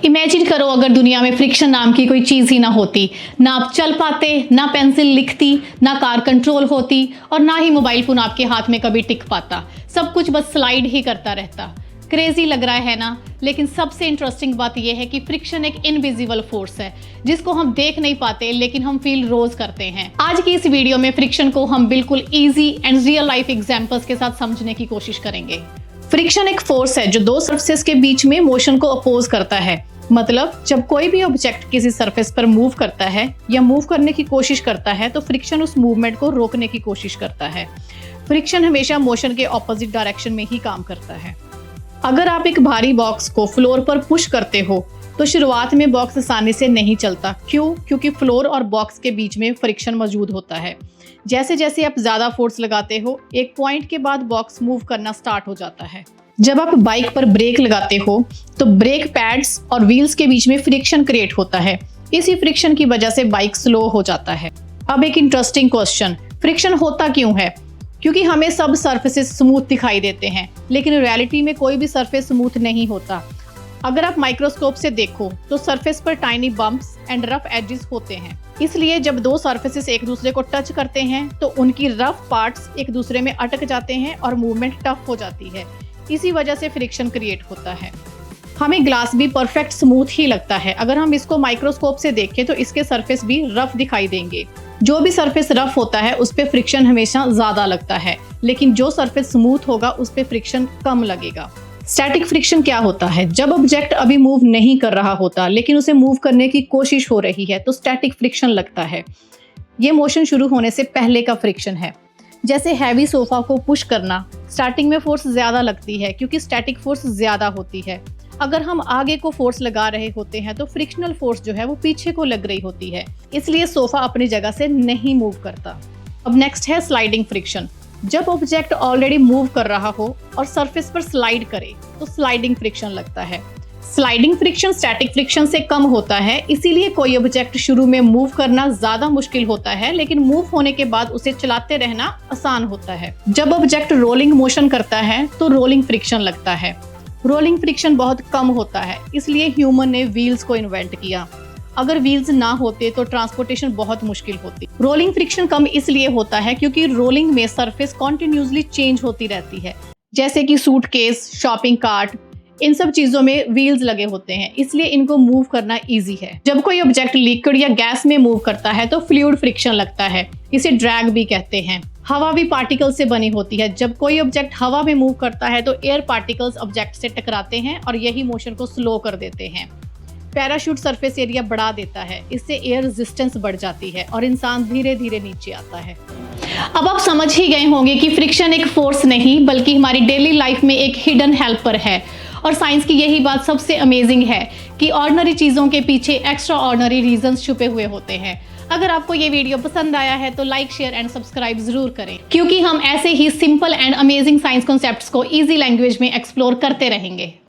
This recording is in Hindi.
इमेजिन करो अगर दुनिया में फ्रिक्शन नाम की कोई चीज़ ही ना होती, ना आप चल पाते, ना पेंसिल लिखती, ना कार कंट्रोल होती और ना ही मोबाइल फोन आपके हाथ में कभी टिक पाता। सब कुछ बस स्लाइड ही करता रहता। क्रेजी लग रहा है ना, लेकिन सबसे इंटरेस्टिंग बात यह है कि फ्रिक्शन एक इनविजिबल फोर्स है जिसको हम देख नहीं पाते लेकिन हम फील रोज करते हैं। आज की इस वीडियो में फ्रिक्शन को हम बिल्कुल easy and real life examples के साथ समझने की कोशिश करेंगे। फ्रिक्शन एक फोर्स है जो दो सरफेस के बीच में मोशन को अपोज करता है। मतलब जब कोई भी ऑब्जेक्ट किसी सरफेस पर मूव करता है या मूव करने की कोशिश करता है तो फ्रिक्शन उस मूवमेंट को रोकने की कोशिश करता है। फ्रिक्शन हमेशा मोशन के ऑपोजिट डायरेक्शन में ही काम करता है। अगर आप एक भारी बॉक्स को फ्लोर पर पुश करते हो तो शुरुआत में बॉक्स आसानी से नहीं चलता। क्यों? क्योंकि फ्लोर और बॉक्स के बीच में फ्रिक्शन मौजूद होता है। जैसे जैसे आप ज्यादा फोर्स लगाते हो, एक पॉइंट के बाद बॉक्स मूव करना स्टार्ट हो जाता है। जब आप बाइक पर ब्रेक लगाते हो तो ब्रेक पैड्स और व्हील्स के बीच में फ्रिक्शन क्रिएट होता है। इसी फ्रिक्शन की वजह से बाइक स्लो हो जाता है। अब एक इंटरेस्टिंग क्वेश्चन, फ्रिक्शन होता क्यों है? क्योंकि हमें सब सरफेसेस स्मूथ दिखाई देते हैं, लेकिन रियलिटी में कोई भी सरफेस स्मूथ नहीं होता। अगर आप माइक्रोस्कोप से देखो तो सरफेस पर tiny bumps and rough edges होते हैं। इसलिए जब दो सरफेसेस एक दूसरे को टच करते हैं तो उनकी रफ पार्ट्स एक दूसरे में अटक जाते हैं और मूवमेंट टफ हो जाती है। इसी वजह से फ्रिक्शन क्रिएट होता है। हमें ग्लास भी परफेक्ट स्मूथ ही लगता है। अगर हम इसको माइक्रोस्कोप से देखें तो इसके सरफेस भी रफ दिखाई देंगे। जो भी सरफेस रफ होता है उस पे फ्रिक्शन हमेशा ज्यादा लगता है, लेकिन जो सरफेस स्मूथ होगा उस पे फ्रिक्शन कम लगेगा। स्टैटिक फ्रिक्शन क्या होता है? जब ऑब्जेक्ट अभी मूव नहीं कर रहा होता लेकिन उसे मूव करने की कोशिश हो रही है तो स्टैटिक फ्रिक्शन लगता है। ये मोशन शुरू होने से पहले का फ्रिक्शन है। जैसे हैवी सोफा को पुश करना, स्टार्टिंग में फोर्स ज्यादा लगती है क्योंकि स्टैटिक फोर्स ज्यादा होती है। अगर हम आगे को फोर्स लगा रहे होते हैं तो फ्रिक्शनल फोर्स जो है वो पीछे को लग रही होती है, इसलिए सोफा अपनी जगह से नहीं मूव करता। अब नेक्स्ट है स्लाइडिंग फ्रिक्शन। जब ऑब्जेक्ट ऑलरेडी मूव कर रहा हो और सरफेस पर स्लाइड करे तो स्लाइडिंग फ्रिक्शन लगता है। स्लाइडिंग फ्रिक्शन स्टैटिक फ्रिक्शन से कम होता है, इसीलिए कोई ऑब्जेक्ट शुरू में मूव करना ज्यादा मुश्किल होता है, लेकिन मूव होने के बाद उसे चलाते रहना आसान होता है। जब ऑब्जेक्ट रोलिंग मोशन करता है तो रोलिंग फ्रिक्शन लगता है। रोलिंग फ्रिक्शन बहुत कम होता है, इसलिए ह्यूमन ने व्हील्स को इन्वेंट किया। अगर व्हील्स ना होते तो ट्रांसपोर्टेशन बहुत मुश्किल होती। रोलिंग फ्रिक्शन कम इसलिए होता है क्योंकि रोलिंग में सरफेस कॉन्टिन्यूसली चेंज होती रहती है। जैसे कि सूटकेस, शॉपिंग कार्ट, इन सब चीजों में व्हील्स लगे होते हैं, इसलिए इनको मूव करना इजी है। जब कोई ऑब्जेक्ट लिक्विड या गैस में मूव करता है तो फ्लूइड फ्रिक्शन लगता है, इसे ड्रैग भी कहते हैं। हवा भी पार्टिकल से बनी होती है। जब कोई ऑब्जेक्ट हवा में मूव करता है तो एयर पार्टिकल्स ऑब्जेक्ट से टकराते हैं और यही मोशन को स्लो कर देते हैं। पैराशूट सरफेस एरिया बढ़ा देता है, इससे एयर रेजिस्टेंस बढ़ जाती है और इंसान धीरे धीरे नीचे आता है। अब आप समझ ही गए होंगे कि फ्रिक्शन एक फोर्स नहीं बल्कि हमारी डेली लाइफ में एक हिडन हेल्पर है। और साइंस की यही बात सबसे अमेजिंग है कि ऑर्डिनरी चीजों के पीछे एक्स्ट्रा ऑर्डिनरी रीजंस छुपे हुए होते हैं। अगर आपको ये वीडियो पसंद आया है तो लाइक, शेयर एंड सब्सक्राइब जरूर करें, क्योंकि हम ऐसे ही simple and amazing science concepts को इजी लैंग्वेज में एक्सप्लोर करते रहेंगे।